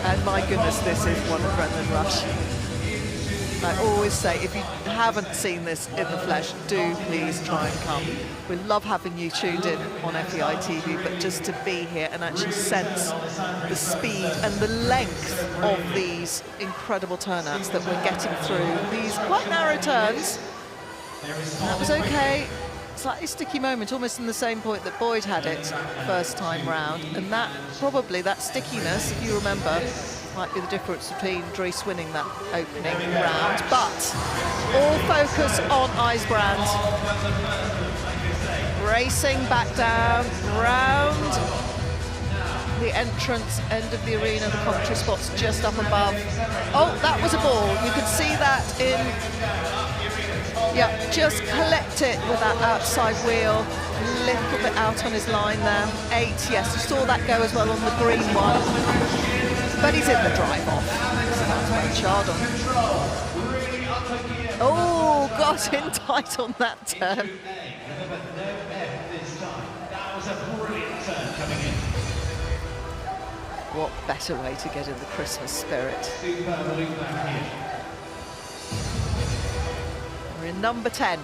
And my goodness, this is one adrenaline rush. I always say, if you haven't seen this in the flesh, do please try and come. We love having you tuned in on FEI TV, but just to be here and actually sense the speed and the length of these incredible turnouts that we're getting through these quite narrow turns. That was okay. Slightly sticky moment, almost in the same point that Boyd had it first time round, and that probably, that stickiness, if you remember, might be the difference between Dries winning that opening round. But all focus on IJsbrand. Racing back down, round the entrance end of the arena, the commentary spot's just up above. Oh, that was a ball. You could see that in, yeah, just collect it with that outside wheel, a little bit out on his line there. 8, yes, you saw that go as well on the green one. But he's in the drive-off. Chardon. Oh, got in tight on that turn. What better way to get in the Christmas spirit? We're in number 10.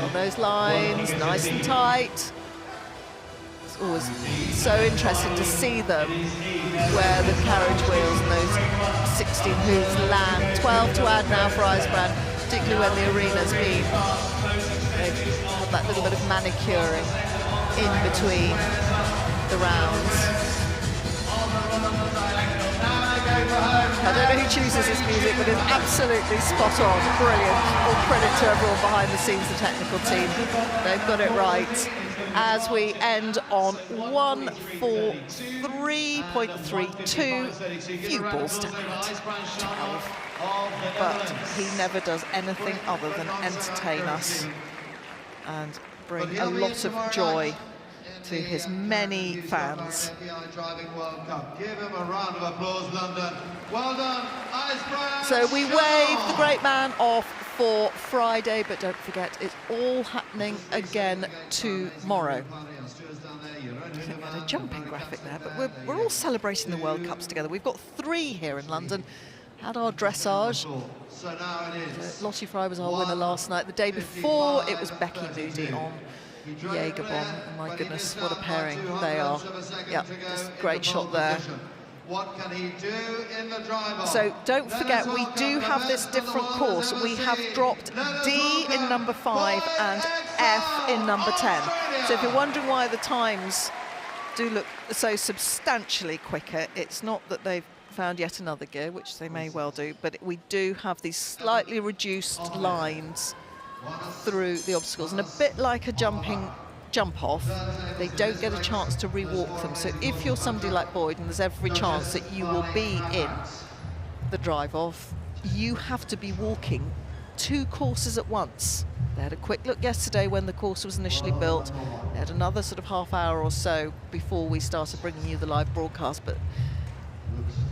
On those lines, nice and tight. It's always so interesting to see them where the carriage wheels and those 16 hooves land. 12 to add now for IJsbrand, particularly when the arena's been, they've had that little bit of manicuring in between the rounds. I don't know who chooses this music, but it's absolutely spot on, brilliant. All credit to everyone behind the scenes, the technical team. They've got it right. As we end on 1:43.32, few balls to add, 12. But he never does anything other than entertain us and bring a lot of joy to his many fans. FEI Driving World Cup. Give him a round of applause, London. Well done, IJsbrand. So we wave the great man off for Friday, but don't forget, it's all happening again tomorrow. I think we had a jumping graphic there, but we're all celebrating the World Cups together. We've got 3 here in London. Had our dressage. So now it is. Lottie Fry was our winner last night. The day before, it was Becky Moody on Jägerbomb. Oh my goodness, what a pairing they are. Yeah, just great shot there. What can he do in the drive-off? So don't forget, we do have this different course. We have dropped D in number 5 and F in number 10. So if you're wondering why the times do look so substantially quicker, it's not that they've found yet another gear, which they may well do, but we do have these slightly reduced lines through the obstacles, and a bit like a jump off, they don't get a chance to rewalk them. So if you're somebody like Boyd, and there's every chance that you will be in the drive off, you have to be walking 2 courses at once. They had a quick look yesterday when the course was initially built. They had another sort of half hour or so before we started bringing you the live broadcast, but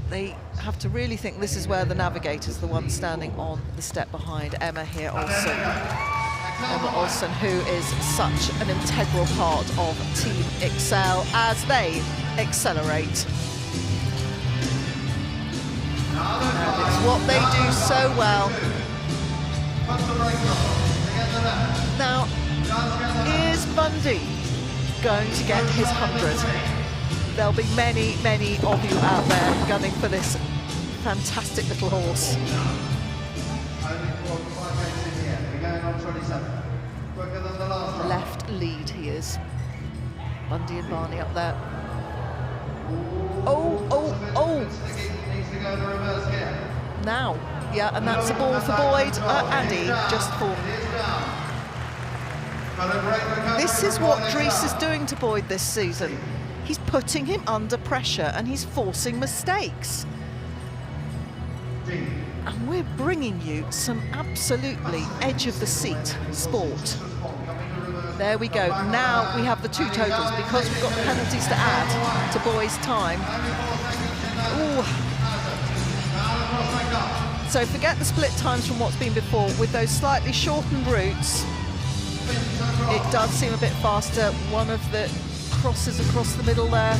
they have to really think this is where the navigator's the one standing on the step behind Emma here also. Emma Olsen, who is such an integral part of Team Exell as they accelerate. And it's what they do so well. Now, is Bundy going to get his 100? There'll be many, many of you out there gunning for this fantastic little horse. Only 5 minutes in here. We're going on 27. Quicker than the last round. Left lead he is. Bundy and Barney up there. Oh, oh, oh! Needs to go in the reverse gear. Now, yeah, and that's a ball for Boyd. Andy, just for. This is what Dries is doing to Boyd this season. He's putting him under pressure and he's forcing mistakes. And we're bringing you some absolutely edge-of-the-seat sport. There we go. Now we have the 2 totals because we've got the penalties to add to Boyd's time. Ooh. So forget the split times from what's been before. With those slightly shortened routes, it does seem a bit faster. One of the crosses across the middle there.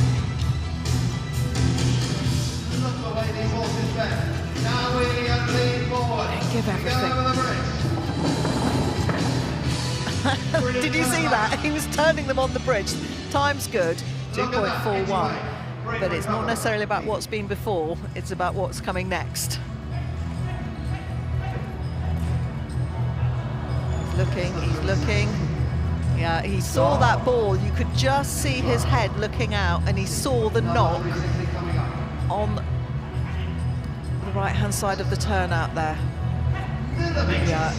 Look the way these horses bend. Now we lean forward. They give everything. Did you see that? He was turning them on the bridge. Time's good, 2.41. But it's not necessarily about what's been before, it's about what's coming next. He's looking. Yeah, he saw that ball. You could just see his head looking out, and he saw the knock on the right-hand side of the turnout there. Yeah.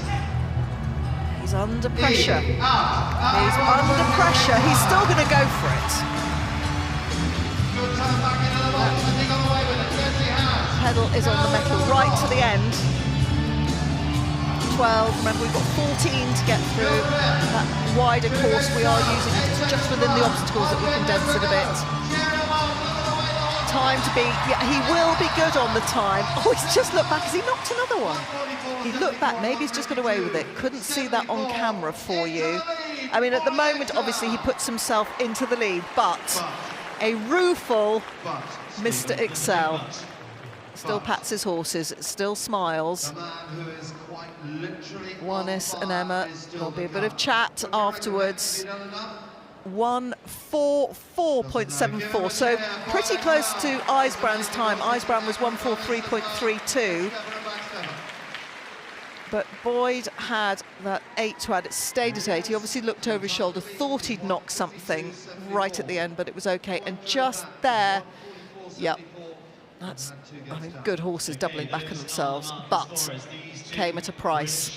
He's under pressure. He's under pressure. He's still going to go for it. Pedal is on the metal right to the end. 12. Remember, we've got 14 to get through that wider course. We are using it. It's just within the obstacles that we condense it a bit. Time to be, yeah, he will be good on the time. Oh, he's just looked back. Has he knocked another one? He looked back, maybe he's just got away with it. Couldn't see that on camera for you. I mean, at the moment, obviously, he puts himself into the lead, but a rueful Mr. Exell still pats his horses, still smiles. Wannes and Emma, there'll be a bit of chat afterwards. 1:44.74, so pretty close to Ijsbrand's time. Ijsbrand was 1:43.32. But Boyd had that 8 to add. It stayed at 8. He obviously looked over his shoulder, thought he'd knocked something right at the end, but it was okay. And just there, yep, that's, I mean, good horses doubling back on themselves, but came at a price.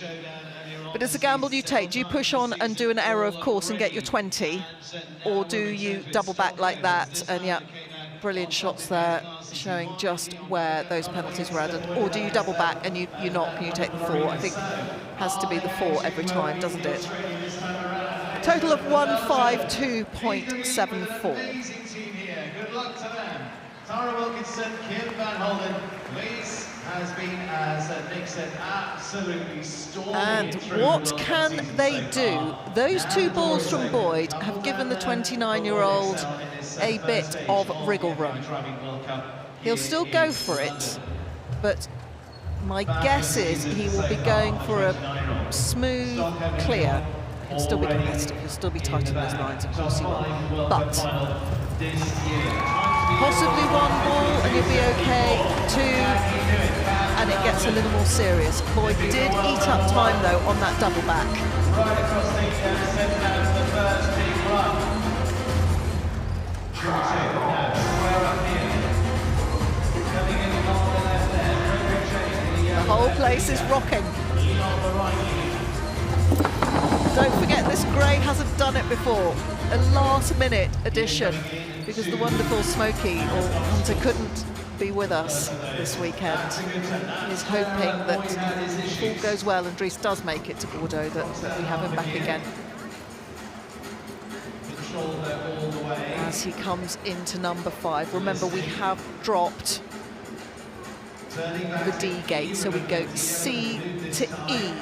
But it's a gamble you take. Do you push on and do an error, of course, and get your 20? Or do you double back like that? And yeah, brilliant shots there, showing just where those penalties were added. Or do you double back and you knock and you take the 4? I think it has to be the 4 every time, doesn't it? Total of 152.74. Good luck to them. Tara Wilkinson, Kim Van Holden, Lees has been, as Nick said, absolutely storming. And what can they do? Those 2 balls from Boyd have given the 29-year-old a bit of wriggle room. He'll still go for it, but my guess is he will be going for a smooth clear. He'll still be competitive, he'll still be tight on those lines, of course he will. But possibly 1 ball and you'll be okay, 2, and it gets a little more serious. Boyd did eat up time, though, on that double back. The whole place is rocking. Don't forget, this grey hasn't done it before. A last-minute addition, because the wonderful Smokey, or Hunter, couldn't be with us this weekend. He's hoping that if all goes well and Dries does make it to Bordeaux, that we have him back again. As he comes into number 5. Remember, we have dropped the D gate, so we go C to E.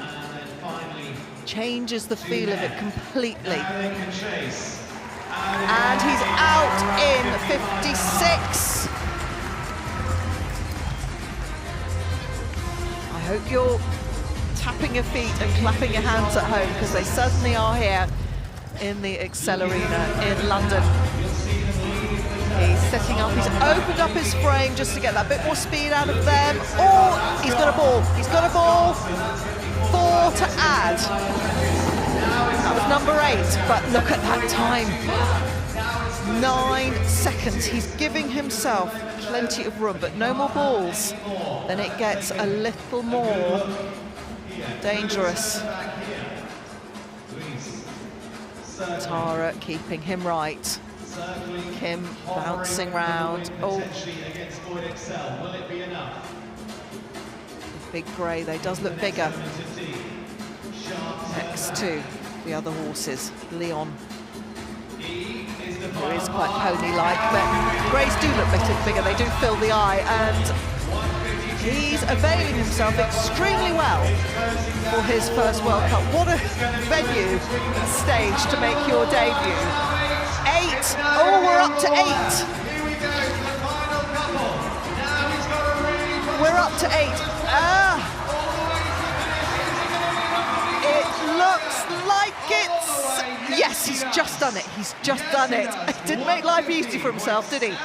Changes the feel of it completely. And he's out in 56. I hope you're tapping your feet and clapping your hands at home, because they certainly are here in the Exell Arena in London. He's setting up, he's opened up his frame just to get that bit more speed out of them. Oh, he's got a ball, he's got a ball. 4 to add. That was number 8, but look at that time. 9 seconds. He's giving himself plenty of room, but no more balls. Then it gets a little more dangerous. Tara keeping him right. Kim bouncing round. Oh. Big grey, though, does look bigger next to the other horses. Leon, who is quite pony-like, but greys do look bigger, they do fill the eye, and he's availing himself extremely well for his first World Cup. What a venue and stage to make your debut. 8, oh, we're up to 8. We're up to 8. It looks like it's... Yes, he's just done it. He's just done it. Didn't make life easy for himself, did he?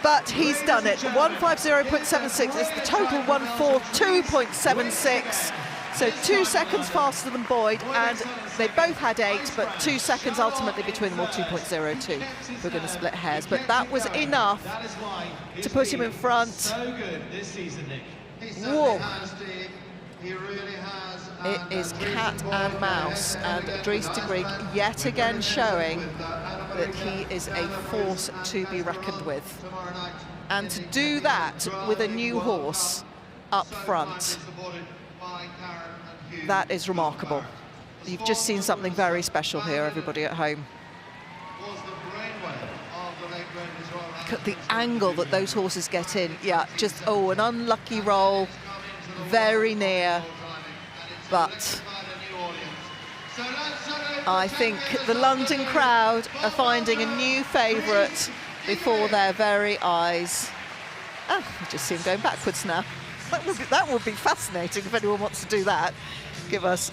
But he's done it. 150.76 is the total 142.76. So 2 seconds faster than Boyd, and they both had 8, but 2 seconds ultimately between them, or 2.02. We're going to split hairs, but that was enough to put him in front. Whoa. It is cat and mouse, and Dries Degrieck yet again showing that he is a force to be reckoned with. And to do that with a new horse up front, that is remarkable. You've just seen something very special here, everybody at home. Look at the angle that those horses get in. Yeah, just, oh, an unlucky roll, very near. But I think the London crowd are finding a new favourite before their very eyes. Oh, you just see him going backwards now. That would be fascinating if anyone wants to do that. Give us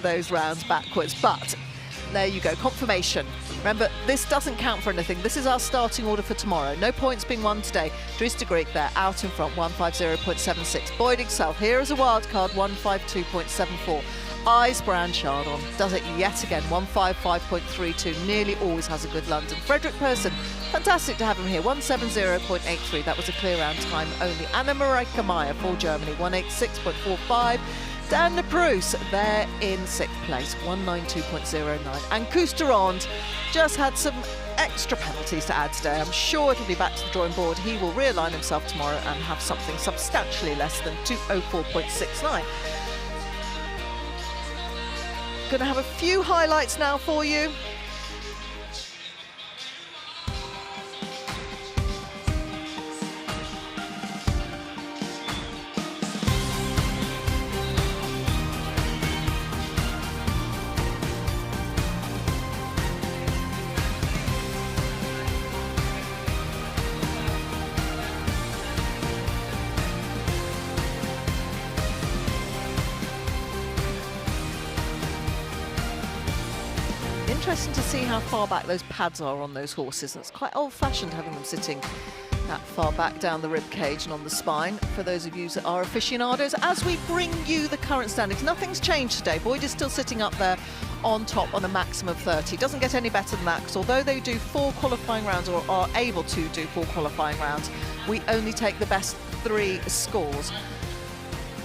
those rounds backwards. But there you go, confirmation. Remember, this doesn't count for anything. This is our starting order for tomorrow. No points being won today. Dries Degrieck there, out in front, 150.76. Boyd Exell here as a wild card, 152.74. Brand Chardon does it yet again, 155.32. Nearly always has a good London. Persson, fantastic to have him here, 170.83. That was a clear round time only. Meier for Germany, 186.45. Dan Naprous there in 6th place, 192.09. And Ronde just had some extra penalties to add today. I'm sure it'll be back to the drawing board. He will realign himself tomorrow and have something substantially less than 204.69. Going to have a few highlights now for you. Interesting to see how far back those pads are on those horses. That's quite old-fashioned having them sitting that far back down the rib cage and on the spine. For those of you that are aficionados, as we bring you the current standings, nothing's changed today. Boyd is still sitting up there on top on a maximum of 30. Doesn't get any better than that, because although they do 4 qualifying rounds, or are able to do 4 qualifying rounds, we only take the best 3 scores.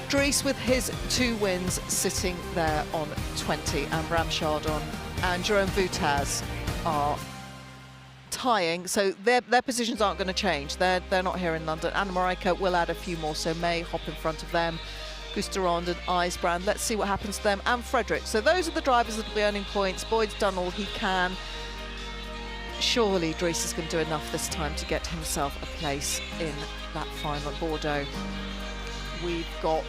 Dries with his 2 wins sitting there on 20, and Bram Chardon and Jerome Boutaz are tying, so their positions aren't going to change. They're not here in London. Anna Mareika will add a few more, so May hop in front of them. Ronde and Brand, let's see what happens to them, and Frederick. So those are the drivers that will be earning points. Boyd's done all he can. Surely Dries is going to do enough this time to get himself a place in that final Bordeaux. We've got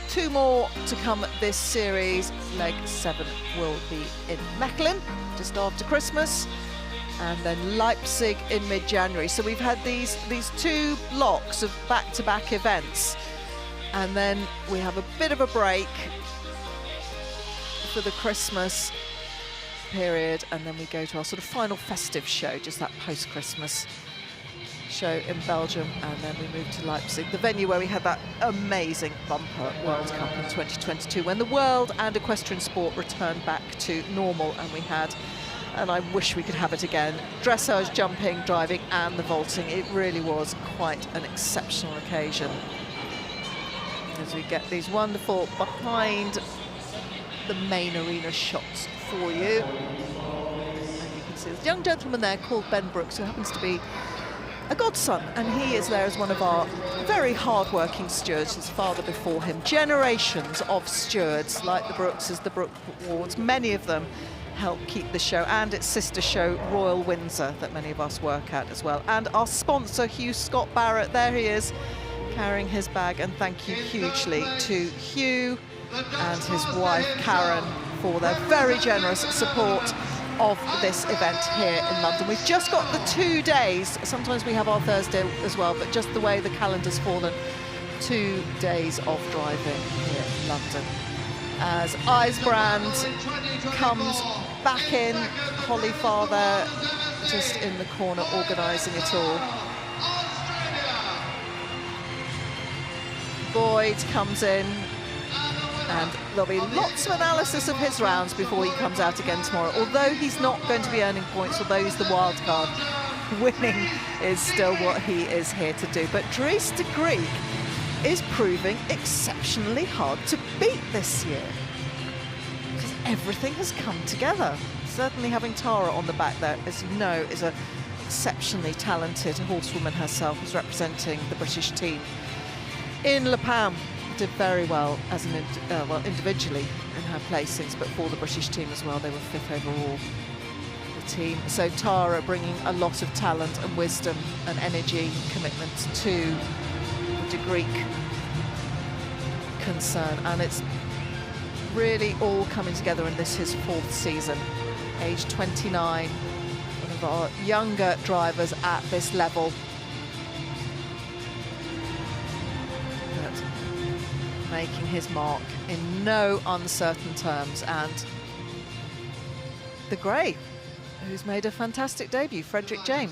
2 more to come this series. Leg 7 will be in Mechelen just after Christmas, and then Leipzig in mid-January. So we've had these 2 blocks of back-to-back events, and then we have a bit of a break for the Christmas period, and then we go to our sort of final festive show, just that post-Christmas show in Belgium, and then we move to Leipzig, the venue where we had that amazing bumper World Cup in 2022, when the world and equestrian sport returned back to normal, and we had, and I wish we could have it again, dressage, jumping, driving and the vaulting. It really was quite an exceptional occasion. As we get these wonderful behind the main arena shots for you. And you can see this young gentleman there called Ben Brooks, who happens to be a godson, and he is there as one of our very hard-working stewards, his father before him. Generations of stewards like the Brookses, the Brook Wards, many of them help keep the show and its sister show Royal Windsor that many of us work at as well. And our sponsor, Hugh Scott Barrett, there he is carrying his bag, and thank you hugely to Hugh and his wife Karen for their very generous support of this event here in London. We've just got the 2 days, sometimes we have our Thursday as well, but just the way the calendar's fallen, 2 days of driving here in London. As IJsbrand comes back in, Holly Father just in the corner organising it all. Boyd comes in, and there'll be lots of analysis of his rounds before he comes out again tomorrow. Although he's not going to be earning points, although he's the wild card, winning is still what he is here to do. But Dries Degrieck is proving exceptionally hard to beat this year, because everything has come together. Certainly having Tara on the back there, as you know, is an exceptionally talented horsewoman herself, who's representing the British team. In Le Pen, did very well as an individually in her placings, but for the British team as well, they were 5th overall, the team. So Tara bringing a lot of talent and wisdom and energy, commitment to the Degrieck concern, and it's really all coming together in this, his 4th season. Age 29, one of our younger drivers at this level. Making his mark in no uncertain terms, and the grey, who's made a fantastic debut, Frederick James.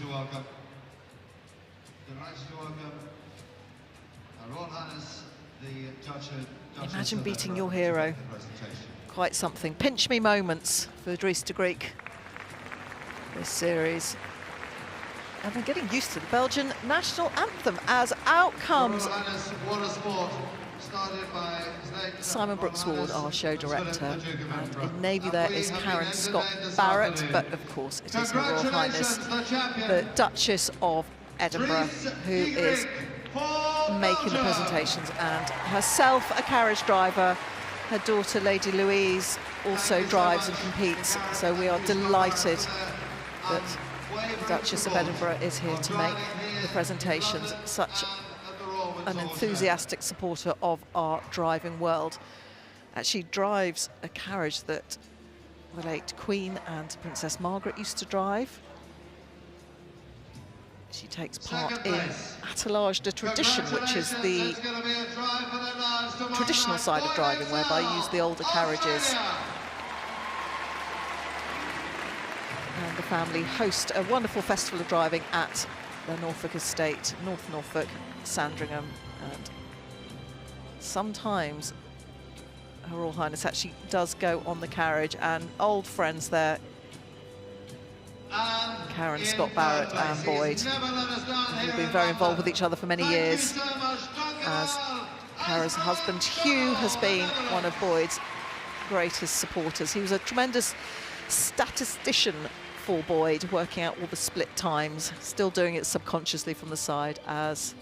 Imagine beating your hero. Quite something. Pinch me moments for Dries Degrieck this series. And they're getting used to the Belgian national anthem as out comes Simon Brooks-Ward, our show director, and in navy there is Karen Scott Barrett, but of course it is Her Royal Highness the Duchess of Edinburgh who is making the presentations, and herself a carriage driver. Her daughter Lady Louise also drives and competes, so we are delighted that the Duchess of Edinburgh is here to make the presentations. Such an enthusiastic supporter of our driving world. Actually drives a carriage that the late Queen and Princess Margaret used to drive. She takes part in attelage de tradition, which is the traditional side of driving, whereby you use the older carriages. And the family host a wonderful festival of driving at the Norfolk estate, North Norfolk, Sandringham, and sometimes Her Royal Highness actually does go on the carriage, and old friends there, Karen Scott Barrett and Boyd, who've been very involved with each other for many years, as Karen's husband Hugh has been one of Boyd's greatest supporters. He was a tremendous statistician for Boyd, working out all the split times, still doing it subconsciously from the side, as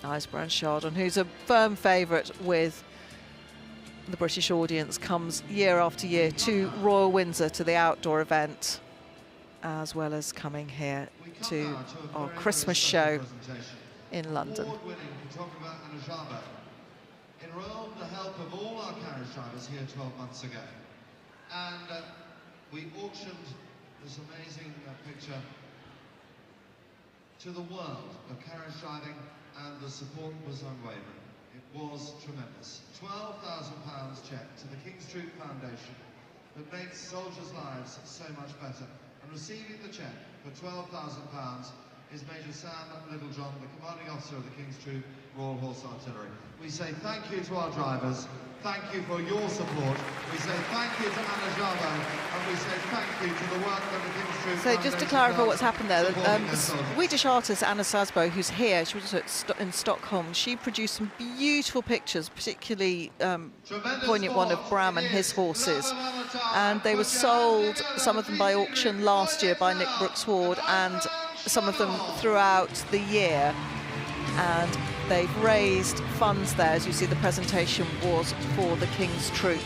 IJsbrand Chardon, who's a firm favourite with the British audience, comes year after year to Royal Windsor, to the outdoor event, as well as coming here to our Christmas show in London. Enrolled the help of all our carriage drivers here 12 months ago, and we auctioned this amazing picture to the world of carriage driving, and the support was unwavering. It was tremendous. £12,000 cheque to the King's Troop Foundation that makes soldiers' lives so much better. And receiving the cheque for £12,000 is Major Sam Littlejohn, the commanding officer of the King's Troop Royal Horse Artillery. We say thank you to our drivers, thank you for your support, we say thank you to Anna Jabo, and we say thank you to the work that the King's Troop So just to clarify what's happened there, the Swedish artist Anna Sasbo, who's here, she was in Stockholm, she produced some beautiful pictures, particularly poignant one of Bram and his horses, and they were sold, some of them by auction last year by Nick Brooks-Ward, and some of them throughout the year, and they've raised funds there. As you see, the presentation was for the King's Troop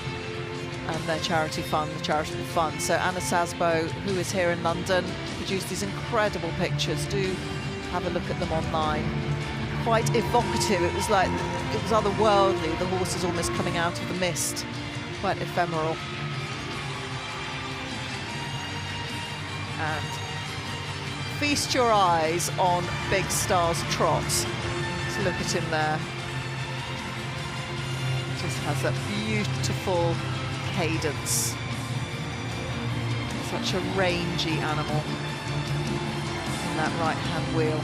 and their charity fund, the charitable fund. So Anna Sasbo, who is here in London, produced these incredible pictures. Do have a look at them online. Quite evocative. It was like, it was otherworldly, the horses almost coming out of the mist. Quite ephemeral. And feast your eyes on Big Star's trot. Let's look at him there. Just has that beautiful cadence. Such a rangy animal in that right-hand wheel.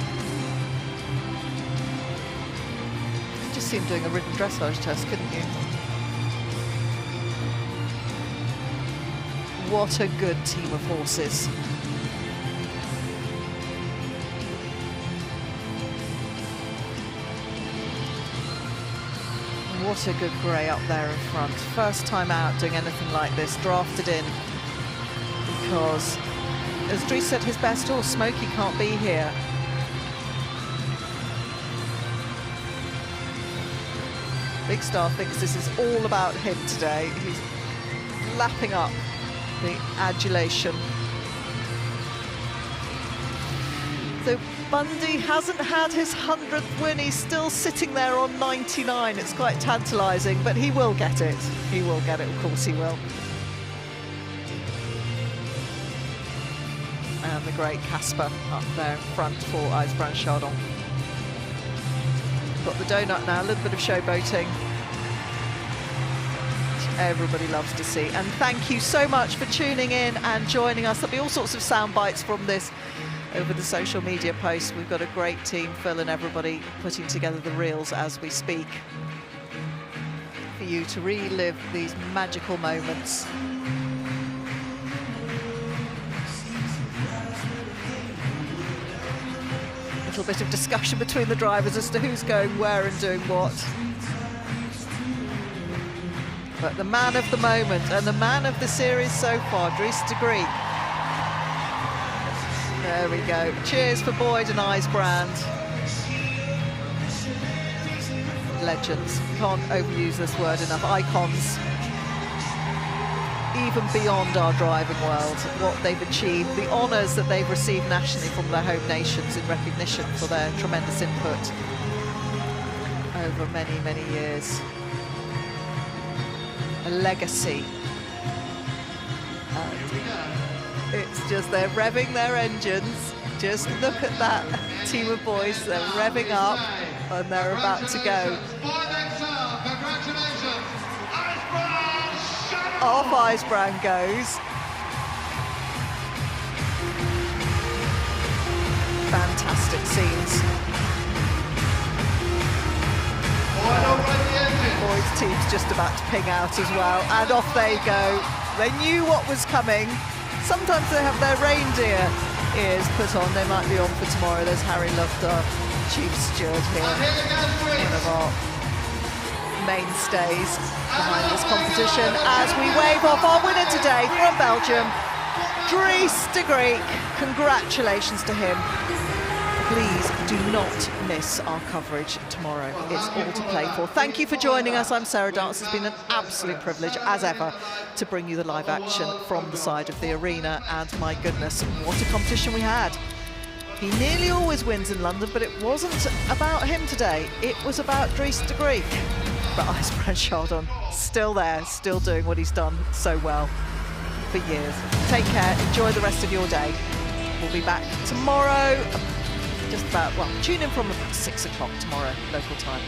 You could just see him doing a ridden dressage test, couldn't you? What a good team of horses. What a good grey up there in front. First time out doing anything like this, drafted in because, as Dries said, his best horse, Smokey, can't be here. Big Star thinks this is all about him today. He's lapping up the adulation. So Bundy hasn't had his 100th win. He's still sitting there on 99. It's quite tantalising, but he will get it. He will get it, of course he will. And the great Casper up there in front for Eisbrand Chardon. Got the donut now, a little bit of showboating. Everybody loves to see. And thank you so much for tuning in and joining us. There'll be all sorts of sound bites from this over the social media posts. We've got a great team, Phil and everybody, putting together the reels as we speak for you to relive these magical moments. A little bit of discussion between the drivers as to who's going where and doing what. But the man of the moment and the man of the series so far, Dries Degrieck. There we go. Cheers for Boyd and Eisbrand. Legends. Can't overuse this word enough. Icons. Even beyond our driving world, what they've achieved, the honours that they've received nationally from their home nations in recognition for their tremendous input over many, many years. A legacy. It's just, they're revving their engines. Just look at that team of boys. They're revving up and they're about to go. Off Eisbrand goes. Fantastic scenes. Boyd's team's just about to ping out as well, and off they go. They knew what was coming. Sometimes they have their reindeer ears put on. They might be on for tomorrow. There's Harry Lufter, chief steward here, one of our mainstays behind this competition, as we wave off our winner today from Belgium, Dries Degrieck. Congratulations to him. Please do not miss our coverage tomorrow. It's all to play for. Thank you for joining us. I'm Sarah Dance. It's been an absolute privilege, as ever, to bring you the live action from the side of the arena. And my goodness, what a competition we had. He nearly always wins in London, but it wasn't about him today. It was about Dries Degrieck. But Eisbrand Chardon, still there, still doing what he's done so well for years. Take care. Enjoy the rest of your day. We'll be back tomorrow. Just about, well, tune in from about 6 o'clock tomorrow, local time.